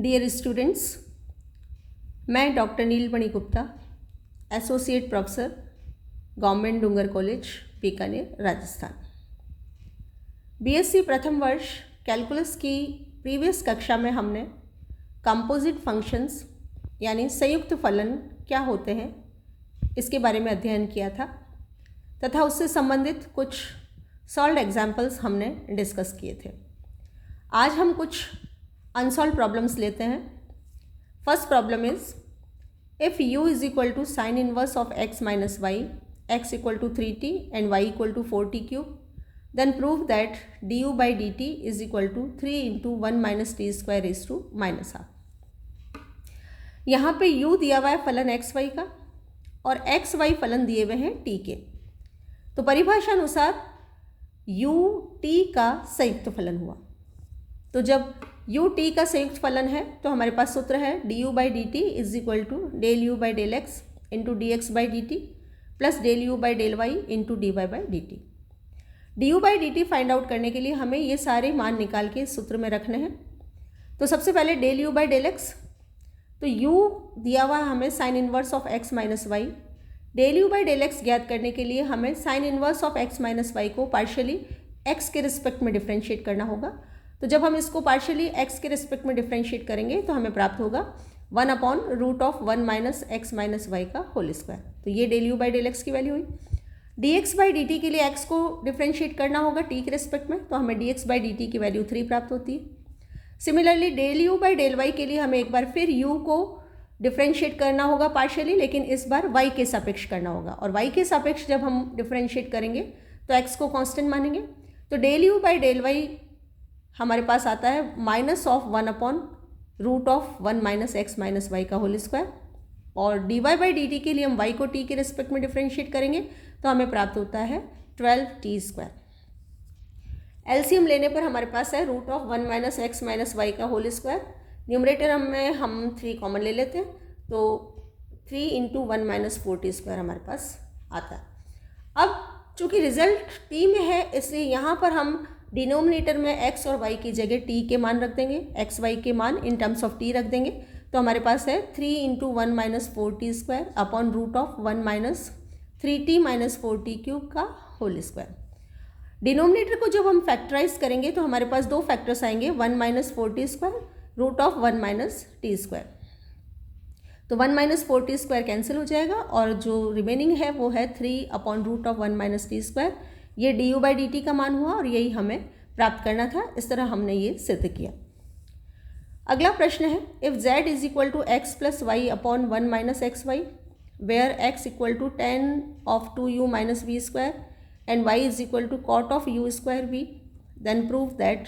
Dear students, मैं doctor Neelmani Gupta, associate professor, government Dungar college, Bikaner, Rajasthan. BSc प्रथम वर्ष कैलकुलस की प्रीवियस कक्षा में हमने कंपोजिट फंक्शंस यानी संयुक्त फलन क्या होते हैं इसके बारे में अध्ययन किया था तथा उससे संबंधित कुछ सॉल्व्ड एग्जाम्पल्स हमने डिस्कस किए थे। आज हम कुछ अनसॉल्व प्रॉब्लम्स लेते हैं। First problem is if u is equal to sine inverse of x minus y, x equal to 3t and y equal to 4t cube, then prove that du by dt is equal to 3 into 1 minus T square is to minus half. यहाँ पे u दिया हुआ है फलन x Y का और x Y फलन दिए हुए हैं t के। तो परिभाषा अनुसार u t का संयुक्त फलन हुआ। तो जब u t का संयुक्त फलन है तो हमारे पास सूत्र है du by D t is equal to del u by del x into D x by D t plus del u by del Y into D Y by D t. D you by D t find out करने के लिए हमें ये सारे मान निकाल के इस सूत्र में रखने हैं। तो सबसे पहले del u by del x, तो u दिया हुआ है हमें sine inverse of x minus y. Del u by del x ज्ञात करने के लिए हमें sine inverse of x minus y को पार्शियली x के रिस्पेक्ट में डिफ्रेंशिएट करना होगा। तो जब हम इसको पार्शियली x के रिस्पेक्ट में डिफ्रेंशिएट करेंगे तो हमें प्राप्त होगा 1 upon root of 1 minus x minus y का होल स्क्वायर। तो ये del u by del x की वैल्यू हुई। dx बाई डी टी के लिए x को डिफ्रेंशिएट करना होगा t के रिस्पेक्ट में, तो हमें dx बाई डी टी की वैल्यू 3 प्राप्त होती है। Similarly del u by del y के लिए हमें एक बार फिर u को डिफ्रेंशिएट करना होगा पार्शियली, लेकिन इस बार y के सापेक्ष करना होगा और y के सापेक्ष जब हम डिफ्रेंशिएट करेंगे तो x को कांस्टेंट मानेंगे। तो del u by del y हमारे पास आता है minus of 1 upon root of 1 minus x minus y का होल स्क्वायर और d Y by D t के लिए हम y को t के रिस्पेक्ट में डिफ्रेंशिएट करेंगे तो हमें प्राप्त होता है 12t स्क्वायर। एलसीएम लेने पर हमारे पास है root of 1 minus x minus y का होल स्क्वायर। न्यूमरेटर में हम 3 कॉमन ले लेते हैं तो 3 इंटू 1 माइनस 4t स्क्वायर हमारे पास आता है। अब चूँकि रिजल्ट t में है इसलिए यहाँ पर हम डिनोमिनेटर में x और y की जगह t के मान रख देंगे, x y के मान इन टर्म्स ऑफ t रख देंगे। तो हमारे पास है 3 into 1 minus 4t square upon root of 1 minus 3t minus 4t cube का होल स्क्वायर। डिनोमिनेटर को जब हम फैक्टराइज करेंगे तो हमारे पास 2 फैक्टर्स आएंगे, 1 minus 4t square root of 1 minus t square. तो 1 माइनस 4t स्क्वायर कैंसिल हो जाएगा और जो रिमेनिंग है वो है 3 upon root of 1 minus T square. ये D you by D T का मान हुआ और यही हमें प्राप्त करना था। इस तरह हमने ये सिद्ध किया। अगला प्रश्न है if z is equal to x plus y upon 1 minus x y where x equal to 10 of 2u minus we square and y is equal to cot of u square v, then prove that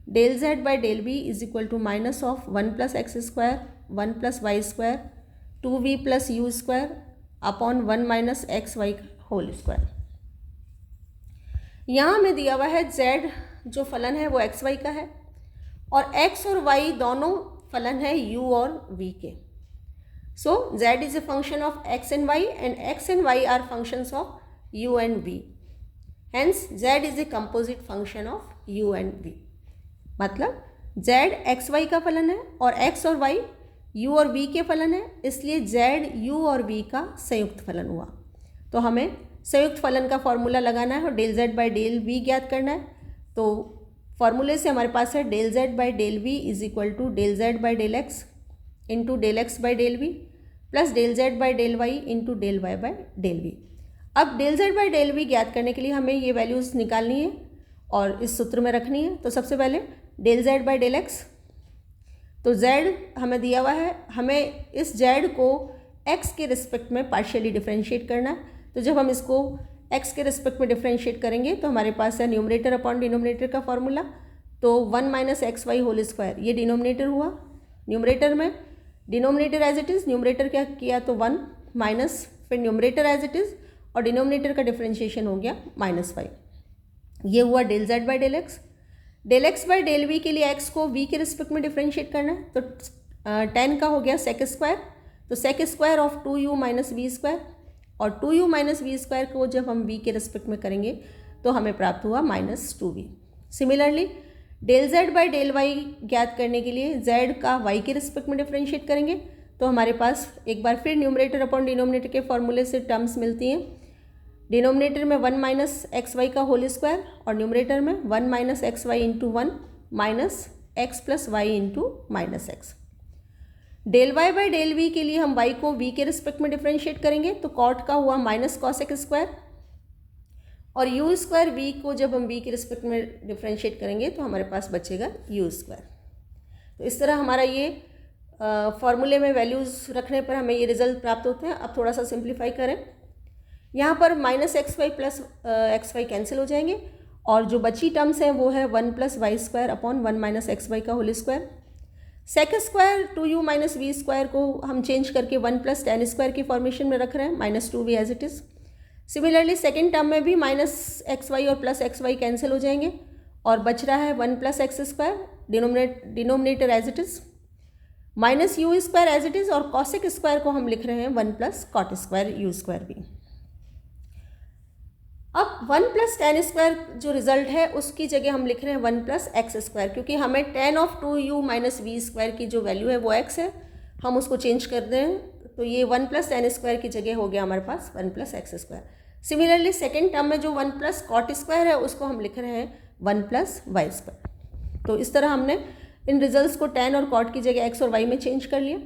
del z by del v is equal to minus of 1 plus x square 1 plus Y square 2v plus u square upon 1 minus x y whole square. यहाँ हमें दिया हुआ है z जो फलन है वो x Y का है और x और y दोनों फलन है u और v के। So z is a function of x and y and x and y are functions of u and v, hence z is a composite function of u and v। मतलब z x y का फलन है और x और y u और v के फलन है, इसलिए z u और v का संयुक्त फलन हुआ। तो हमें संयुक्त फलन का फॉर्मूला लगाना है और del z by del v ज्ञात करना है। तो फॉर्मूले से हमारे पास है del z by del v is equal to del z by del x into del x by del V plus del z by del Y into del Y by del V. अब del z by del V ज्ञात करने के लिए हमें ये values निकालनी है और इस सूत्र में रखनी है। तो सबसे पहले del z by del x, तो z हमें दिया हुआ है, हमें इस z को x के रिस्पेक्ट में पार्शियली डिफ्रेंशिएट करना है। तो जब हम इसको x के रिस्पेक्ट में डिफ्रेंशिएट करेंगे तो हमारे पास है न्यूमरेटर अपॉन डिनोमिनेटर का फॉर्मूला। तो 1 minus x y whole square ये डिनोमिनेटर हुआ। न्यूमरेटर में denominator as it is, numerator क्या किया तो 1 माइनस फिर न्यूमरेटर एज इट इज़ और डिनोमिनेटर का डिफ्रेंशिएशन हो गया -5। ये हुआ del z by del x. Del x by del v के लिए x को v के रिस्पेक्ट में डिफ्रेंशिएट करना है। तो 10 का हो गया सेक स्क्वायर, तो sec square of 2u minus we square और 2u माइनस वी स्क्वायर को जब हम v के रिस्पेक्ट में करेंगे तो हमें प्राप्त हुआ -2v। Similarly del z by del y ज्ञात करने के लिए जेड का वाई के रिस्पेक्ट में डिफ्रेंशिएट करेंगे तो हमारे पास एक बार फिर न्यूमरेटर अपॉन डिनोमिनेटर के फॉर्मूले से टर्म्स मिलती हैं। डिनोमिनेटर में 1 माइनस एक्स वाई का होल स्क्वायर और न्यूमरेटर में 1 minus x y into 1 minus x plus y into minus x. Del Y by del v के लिए हम वाई को वी के रिस्पेक्ट में डिफ्रेंशिएट करेंगे तो कॉट का हुआ माइनस कॉसेक स्क्वायर और यू स्क्वायर वी को जब हम वी के रिस्पेक्ट में डिफ्रेंशिएट करेंगे तो हमारे पास बचेगा यू स्क्वायर। तो इस तरह हमारा ये फॉर्मूले में वैल्यूज़ रखने पर हमें ये रिजल्ट प्राप्त होते हैं। अब थोड़ा सा सिंप्लीफाई करें, यहाँ पर minus x y plus x Y cancel हो जाएंगे और जो बची टर्म्स हैं वो है 1 plus Y square upon 1 minus x Y का whole square. Sec square 2u minus we square को हम चेंज करके 1 प्लस टेन स्क्वायर की फॉर्मेशन में रख रहे हैं, minus 2v as it is. Similarly second term में भी माइनस एक्स वाई और प्लस एक्स वाई कैंसिल हो जाएंगे और बच रहा है 1 plus x square, denominator as it is, minus U square as it is और कॉसेक स्क्वायर को हम लिख रहे हैं 1 plus cot square u square भी। अब 1 प्लस टेन स्क्वायर जो रिजल्ट है उसकी जगह हम लिख रहे हैं 1 प्लस एक्स स्क्वायर, क्योंकि हमें tan of 2u minus we square की जो वैल्यू है वो x है, हम उसको चेंज कर दें तो ये 1 प्लस टेन स्क्वायर की जगह हो गया हमारे पास 1 plus x square. Similarly second term में जो 1 प्लस कॉट स्क्वायर है उसको हम लिख रहे हैं 1 प्लस वाई स्क्वायर। तो इस तरह हमने इन रिजल्ट्स को tan और कॉट की जगह x और y में चेंज कर लिया।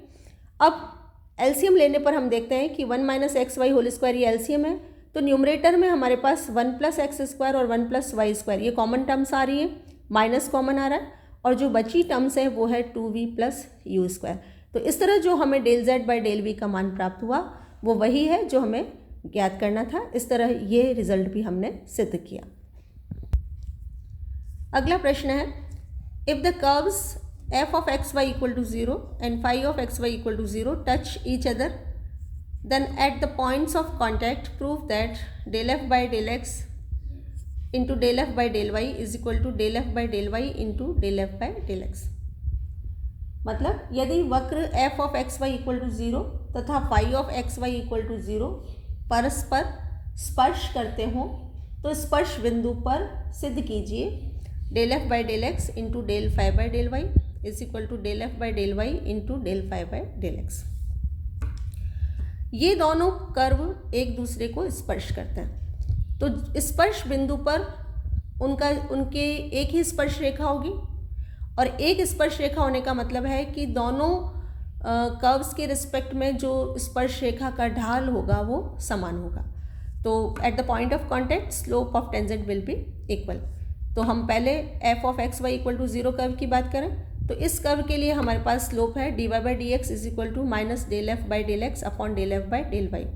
अब एलसीएम लेने पर हम देखते हैं कि 1 minus x y whole square ये एलसीएम है, तो न्यूमरेटर में हमारे पास 1 प्लस एक्स स्क्वायर और 1 प्लस वाई स्क्वायर ये कॉमन टर्म्स आ रही है, माइनस कॉमन आ रहा है और जो बची टर्म्स है वो है 2v प्लस यू स्क्वायर। तो इस तरह जो हमें del z by del v का मान प्राप्त हुआ वो वही है जो हमें ज्ञात करना था। इस तरह ये रिजल्ट भी हमने सिद्ध किया। अगला प्रश्न है, if the curves f of x y equal to 0 and phi of x y equal to 0 touch each other, then at the points of contact prove that del f by del x into del f by del y is equal to del f by del y into del f by del x। मतलब यदि वक्र f of x y equal to 0 तथा phi of x y equal to 0 परस्पर स्पर्श करते हों तो स्पर्श बिंदु पर सिद्ध कीजिए del f by del x into del phi by del y is equal to del f by del y into del phi by del x। ये दोनों कर्व एक दूसरे को स्पर्श करते हैं तो स्पर्श बिंदु पर उनके एक ही स्पर्श रेखा होगी और एक स्पर्श रेखा होने का मतलब है कि दोनों कर्व्स के रिस्पेक्ट में जो स्पर्श रेखा का ढाल होगा वो समान होगा। तो at the point of contact slope of tangent will be equal. तो हम पहले f of x y equal to 0 curve की बात करें तो इस कर्व के लिए हमारे पास स्लोप है dy by D x is equal to minus del f by del x upon del f by del y.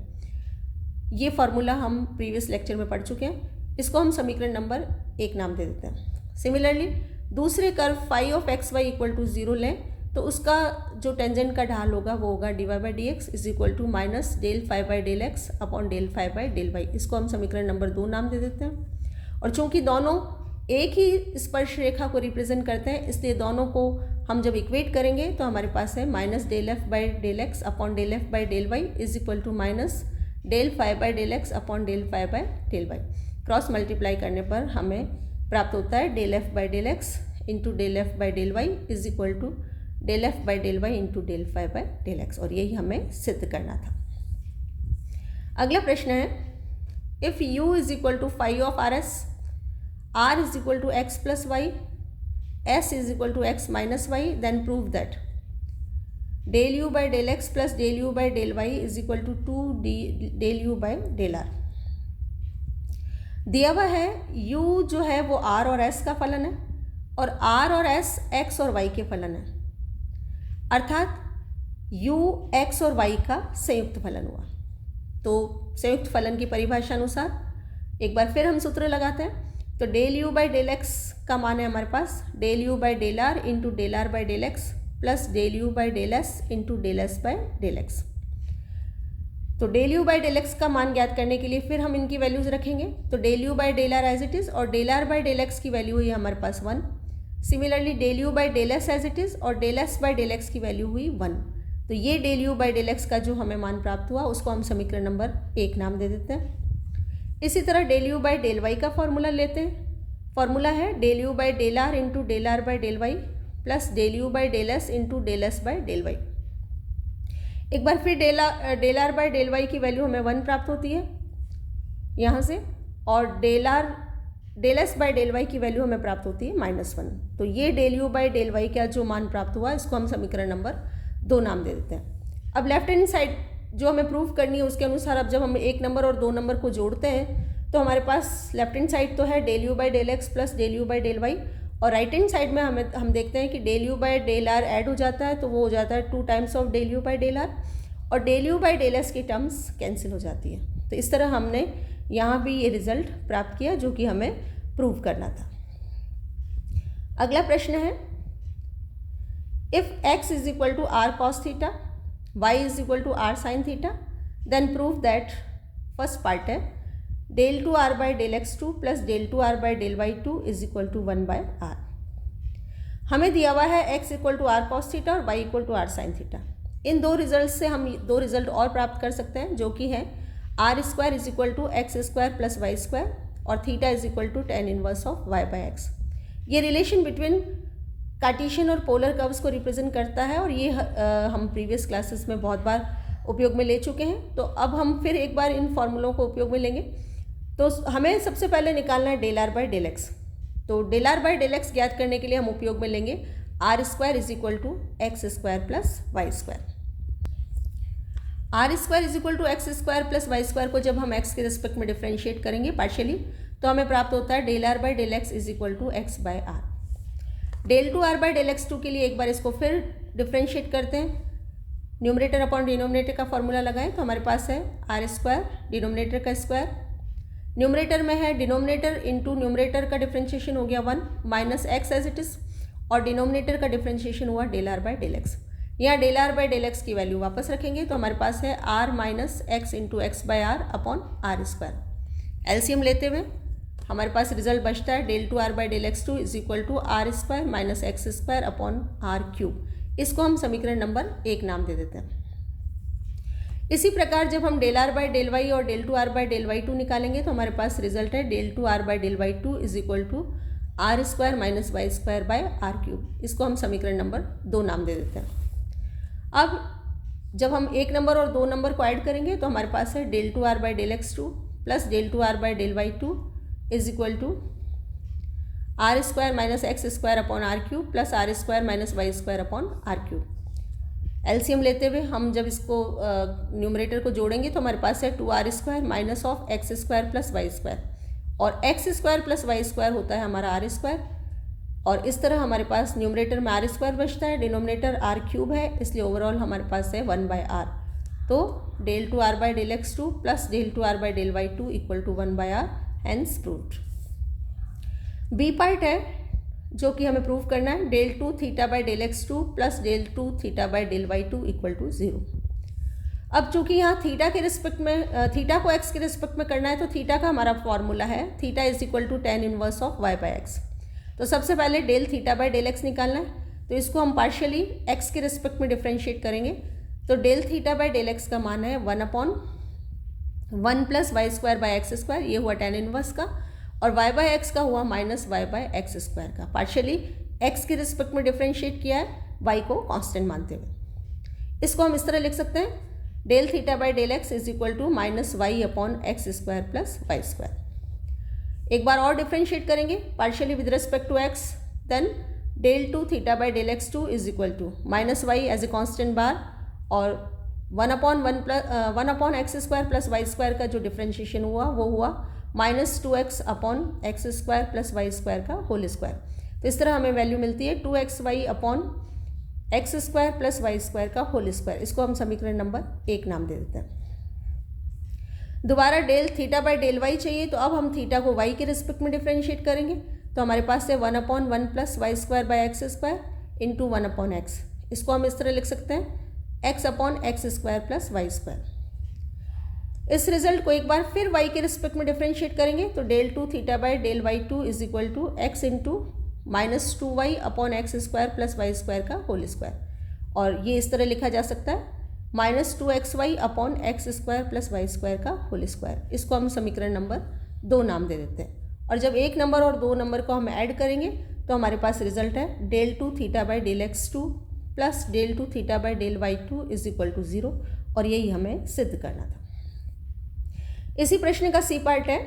ये फार्मूला हम प्रीवियस लेक्चर में पढ़ चुके हैं, इसको हम समीकरण नंबर 1 नाम दे देते हैं। सिमिलरली दूसरे curve phi of x y equal to 0 लें तो उसका जो टेंजेंट का ढाल होगा वो होगा dy by D x is equal to minus del phi by del x upon del phi by del y. इसको हम समीकरण नंबर 2 नाम दे देते हैं। और चूंकि दोनों एक ही स्पर्श रेखा को रिप्रेजेंट करते हैं इसलिए दोनों को हम जब इक्वेट करेंगे तो हमारे पास है minus del f by del x upon del f by del y is equal to minus del phi by del x upon del phi by del y. Cross multiply करने पर हमें प्राप्त होता है del f by del x into del f by del y is equal to del f by del Y into del phi by del x, और यही हमें सिद्ध करना था। अगला प्रश्न है, if u is equal to phi of r s, r is equal to x plus y, s is equal to x minus y, then prove that del u by del x plus del u by del y is equal to 2 del u by del r। दिया हुआ है u जो है वो r और s का फलन है और r और s x और y के फलन है, अर्थात u x और y का संयुक्त फलन हुआ। तो संयुक्त फलन की परिभाषा अनुसार एक बार फिर हम सूत्र लगाते हैं। तो del you by del x का मान है हमारे पास del you by del are into del are by del x plus del you by del S into del S by del x. तो del you by del x का मान ज्ञात करने के लिए फिर हम इनकी वैल्यूज रखेंगे। तो del you by del R as it is और del are by del x की वैल्यू हुई हमारे पास 1। Similarly del you by del S as it is और del S by del x की वैल्यू हुई 1। तो ये del you by del x का जो हमें मान प्राप्त हुआ उसको हम समीकरण नंबर 1 नाम दे देते हैं। इसी तरह del you by del Y का फॉर्मूला लेते हैं फॉर्मूला है del you by del are into del are by del y plus del you by del S into del S by del y. एक बार फिर del are by del y की value हमें 1 प्राप्त होती है यहाँ से, और del S by del y की वैल्यू हमें प्राप्त होती है -1। तो ये del you by del Y का जो मान प्राप्त हुआ इसको हम समीकरण नंबर 2 नाम दे देते हैं। अब लेफ्ट हैंड साइड जो हमें प्रूव करनी है उसके अनुसार अब जब हम 1 नंबर और 2 नंबर को जोड़ते हैं तो हमारे पास लेफ्ट हैंड साइड तो है del you by del x plus del you by del Y, और राइट हैंड साइड में हम देखते हैं कि del you by del R add हो जाता है, तो वो हो जाता है 2 times of del you by del R, और del you by del S की टर्म्स कैंसिल हो जाती है। तो इस तरह हमने यहाँ भी ये रिजल्ट प्राप्त किया जो कि हमें प्रूव करना था। अगला प्रश्न है, if x is equal to R cos theta, y is equal to R sine theta, then prove that, first part है del two are by del x two plus del two are by del Y two is equal to 1 by R. हमें दिया हुआ है x equal to R cos theta और y equal to R sine theta. इन दो result से हम 2 result और प्राप्त कर सकते हैं जो कि है are square is equal to X square plus Y square और theta is equal to tan inverse of y by X. ये रिलेशन बिटवीन कार्टेशियन और पोलर कर्व्स को रिप्रेजेंट करता है और ये हम प्रीवियस क्लासेस में बहुत बार उपयोग में ले चुके हैं। तो अब हम फिर एक बार इन फॉर्मूलों को उपयोग में लेंगे। तो हमें सबसे पहले निकालना है del are by del x. तो del are by del x ज्ञात करने के लिए हम उपयोग में लेंगे R square is equal to X square plus Y square. R square is equal to X square plus Y square को जब हम एक्स के रिस्पेक्ट में डिफ्रेंशिएट करेंगे पार्शियली, तो हमें प्राप्त होता है del are by del x is equal to x by r. Del two are by del x two के लिए एक बार इसको फिर डिफ्रेंशिएट करते हैं, न्यूमरेटर अपॉन डिनोमिनेटर का फॉर्मूला लगाएं तो हमारे पास है आर स्क्वायर डिनोमिनेटर का स्क्वायर, न्यूमरेटर में है डिनोमिनेटर इंटू न्यूमरेटर का डिफ्रेंशिएशन हो गया 1 minus x as it is, और डिनोमिनेटर का डिफ्रेंशिएशन हुआ del are by del X. यहाँ del are by del x की वैल्यू वापस रखेंगे तो हमारे पास है R minus X into X by R upon R square. LCM लेते हुए हमारे पास रिजल्ट बचता है del two are by del x two is equal to are square minus x square upon are cube. इसको हम समीकरण नंबर 1 नाम दे देते हैं। इसी प्रकार जब हम del are by del Y और del two are by del Y two निकालेंगे तो हमारे पास रिजल्ट है del two are by del Y two is equal to are square minus Y square by are cube. इसको हम समीकरण number 2 नाम दे देते हैं। अब जब हम 1 नंबर और 2 नंबर को ऐड करेंगे तो हमारे पास है del two are by del x two plus del two are by del Y two is equal to are square minus x square upon are cube plus r square minus Y square upon are cube. LCM लेते हुए हम जब इसको numerator को जोड़ेंगे तो हमारे पास है 2r square minus of X square plus Y square, और X square plus Y square होता है हमारा आर स्क्वायर, और इस तरह हमारे पास न्यूमरेटर में आर स्क्वायर बचता है, डिनोमिनेटर आर क्यूब है, इसलिए ओवरऑल हमारे पास है 1 बाय आर। तो del two are by del x two plus del two are by del Y two equal to 1 by r, hence proved. B part है जो कि हमें प्रूव करना है del two theta by del x two plus del two theta by del Y two equal to 0। अब चूंकि यहाँ theta के रिस्पेक्ट में थीटा को एक्स के रिस्पेक्ट में करना है तो थीटा का हमारा फॉर्मूला है theta is equal to tan inverse of y by x. तो सबसे पहले del theta by del x निकालना है, तो इसको हम पार्शियली एक्स के रिस्पेक्ट में डिफ्रेंशिएट करेंगे। तो del theta by del x का मान है 1 upon 1 plus Y square by x square, ये हुआ tan इनवर्स का, और y बाई एक्स का हुआ minus y by x square का। पार्शियली x के रिस्पेक्ट में डिफ्रेंशिएट किया है y को कांस्टेंट मानते हुए। इसको हम इस तरह लिख सकते हैं del theta by del x is equal to minus Y upon x square plus Y square. एक बार और डिफ्रेंशिएट करेंगे partially with respect to x, then del two theta by del x two is equal to minus Y as a constant बार, और 1 upon x square plus Y square का जो differentiation हुआ वो हुआ minus 2x upon x square plus Y square का whole square. तो इस तरह हमें वैल्यू मिलती है 2xy upon x square plus Y square का होल स्क्वायर। इसको हम समीकरण नंबर 1 नाम दे देते हैं। दोबारा del theta by del y चाहिए, तो अब हम थीटा को y के रिस्पेक्ट में डिफ्रेंशिएट करेंगे। तो हमारे पास है 1 upon 1 plus Y square by x square into 1 upon x. इसको हम इस तरह लिख सकते हैं x upon x square plus Y square. इस रिजल्ट को एक बार फिर y के रिस्पेक्ट में डिफ्रेंशिएट करेंगे तो del two theta by del Y two is equal to x into minus 2y upon x square plus Y square का होल स्क्वायर, और ये इस तरह लिखा जा सकता है minus 2xy upon x square plus Y square का होल स्क्वायर। इसको हम समीकरण नंबर 2 नाम दे देते हैं। और जब एक नंबर और दो नंबर को हम ऐड करेंगे तो हमारे पास रिजल्ट है del two theta by del x two plus del two theta by del Y two is equal to 0, और यही हमें सिद्ध करना था। इसी प्रश्न का सी पार्ट है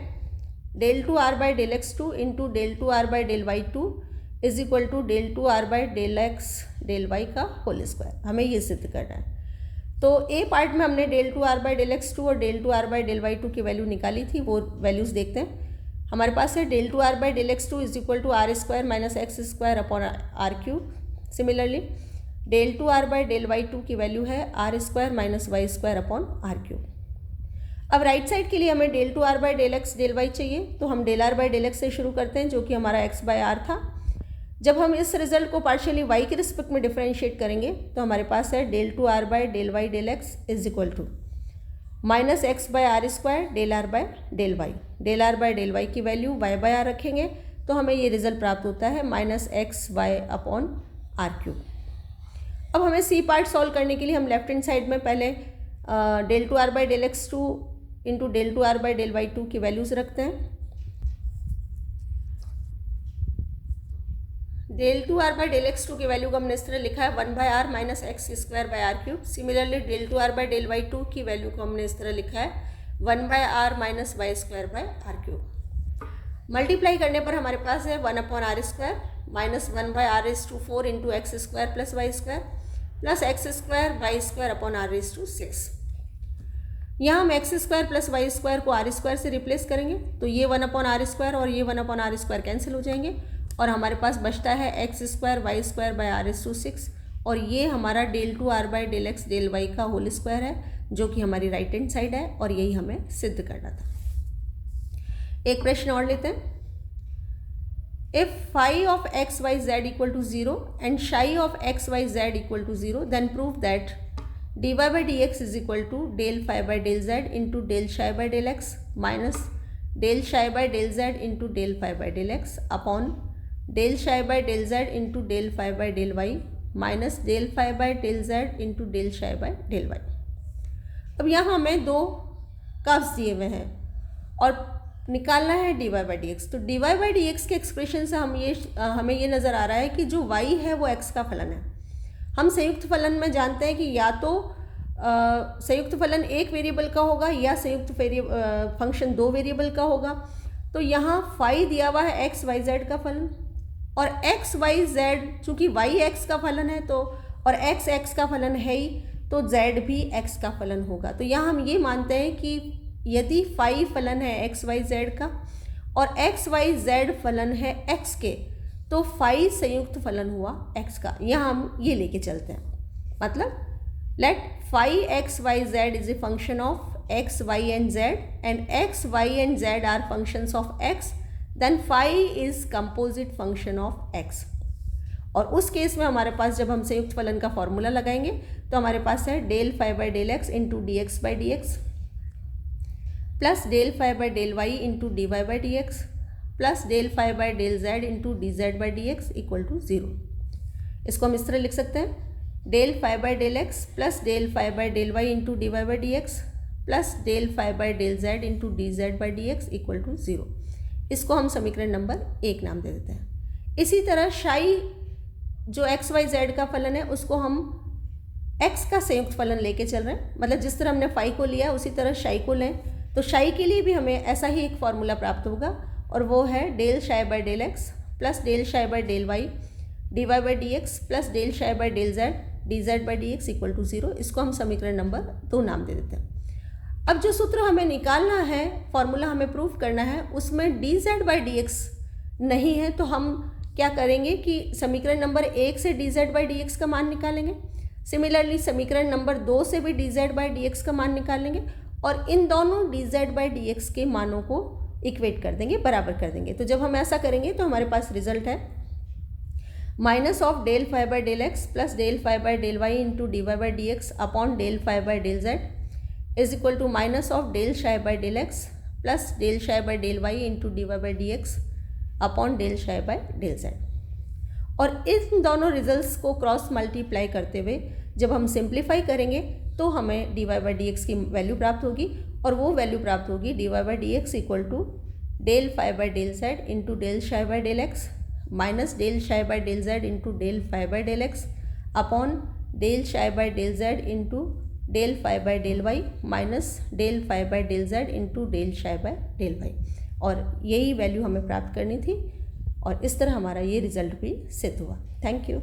del two are by del x two into del two are by del Y two is equal to del two are by del x del Y का होल स्क्वायर, हमें ये सिद्ध करना है। तो ए पार्ट में हमने del two are by del x two और del two are by del Y two की वैल्यू निकाली थी, वो वैल्यूज़ देखते हैं। हमारे पास है del two are by del x two is equal to are square minus x square upon are cube. Similarly del two are by del Y two की वैल्यू है are square minus Y square upon are cube. अब right side के लिए हमें del two are by del x del y चाहिए, तो हम del are by del x से शुरू करते हैं जो कि हमारा एक्स बाय आर था। जब हम इस रिजल्ट को पार्शियली वाई के रिस्पेक्ट में डिफरेंशिएट करेंगे तो हमारे पास है del two are by del y del x is equal to minus x by r square del r by del y. Del r by del y की value y by r रखेंगे तो हमें ये रिजल्ट प्राप्त होता है minus x y upon are cube. अब हमें सी पार्ट सॉल्व करने के लिए हम लेफ्ट हैंड साइड में पहले del two are by del x two into del two are by del Y two की वैल्यूज़ रखते हैं। Del two are by del x two की वैल्यू को हमने इस तरह लिखा है 1 by r minus x square by are cube. Similarly del two are by del Y two की वैल्यू को हमने इस तरह लिखा है 1 by r minus Y square by are cube. Multiply करने पर हमारे पास है 1 upon R square minus 1 by R is to 4 into X square plus Y square plus x square Y square upon R is to 6। यहाँ हम X square plus Y square को R square से replace करेंगे तो ये 1 upon R square और ये 1 upon R square cancel हो जाएंगे और हमारे पास बचता है X square Y square by R is to 6, और ये हमारा del two are by del x del Y का होल स्क्वायर है जो कि हमारी राइट हैंड साइड है, और यही हमें सिद्ध करना था। एक प्रश्न और लेते हैं। If phi of x Y Z equal to 0 and psi of x Y Z equal to 0 then prove that dy by dx is equal to del phi by del z into del psi by del x minus del psi by del z into del phi by del x upon del psi by del z into del phi by del y minus del phi by del z into del psi by del y। अब यहाँ हमें दो curves दिए हुए हैं और निकालना है dy by dx। तो dy by dx के एक्सप्रेशन से हमें ये नज़र आ रहा है कि जो y है वो x का फलन है। हम संयुक्त फलन में जानते हैं कि या तो संयुक्त फलन एक वेरिएबल का होगा या संयुक्त फंक्शन दो वेरिएबल का होगा। तो यहाँ फाई दिया हुआ है एक्स वाई जेड का फलन, और एक्स वाई जेड चूँकि वाई एक्स का फलन है तो और एक्स एक्स का फलन है ही, तो जेड भी एक्स का फलन होगा। तो यहाँ हम ये मानते हैं कि यदि फाई फलन है एक्स वाई जेड का और एक्स वाई जेड फलन है एक्स के, तो फाई संयुक्त फलन हुआ x का। यहाँ हम ये लेके चलते हैं, मतलब let phi X Y Z is a function of x Y and Z and X Y and Z are functions of x, then phi is composite function of x। और उस केस में हमारे पास जब हम संयुक्त फलन का फॉर्मूला लगाएंगे तो हमारे पास है del phi by del x into D x by D X plus del phi by del Y into D Y by D X plus del phi by del Z into D Z by D x equal to 0। इसको हम इस तरह लिख सकते हैं del phi by del x plus del phi by del Y into D Y by D X plus del phi by del Z into D Z by D x equal to 0। इसको हम समीकरण number 1 नाम दे देते हैं। इसी तरह शाई जो एक्स वाई जेड का फलन है उसको हम एक्स का संयुक्त फलन लेके चल रहे हैं, मतलब जिस तरह हमने फाई को लिया उसी तरह शाई को लें। तो शाई के लिए भी हमें ऐसा ही एक फॉर्मूला प्राप्त होगा और वो है del psi by del x plus del psi by del Y D Y by D X plus del psi by del Z D Z by D x equal to 0। इसको हम समीकरण नंबर 2 नाम दे देते हैं। अब जो सूत्र हमें निकालना है, फॉर्मूला हमें प्रूफ करना है, उसमें D Z by D x नहीं है, तो हम क्या करेंगे कि समीकरण नंबर 1 से D Z by D x का मान निकालेंगे। सिमिलरली समीकरण नंबर 2 से भी D Z by D x का मान निकालेंगे और इन दोनों D Z by D x के मानों को इक्वेट कर देंगे, बराबर कर देंगे। तो जब हम ऐसा करेंगे तो हमारे पास रिजल्ट है minus of del phi by del x plus del phi by del Y into D Y by D x upon del phi by del z is equal to minus of del psi by del x plus del psi by del Y into D Y by D x upon del psi by del z. और इन दोनों results को cross multiply करते हुए जब हम simplify करेंगे तो हमें d Y by D x की वैल्यू प्राप्त होगी, और वो वैल्यू प्राप्त होगी d Y by D x equal to del phi by del Z into del psi by del x minus del psi by del Z into del phi by del x upon del psi by del Z into del phi by del y minus del phi by del Z into del psi by del Y. और यही value हमें प्राप्त करनी थी और इस तरह हमारा ये रिजल्ट भी सिद्ध हुआ। Thank you.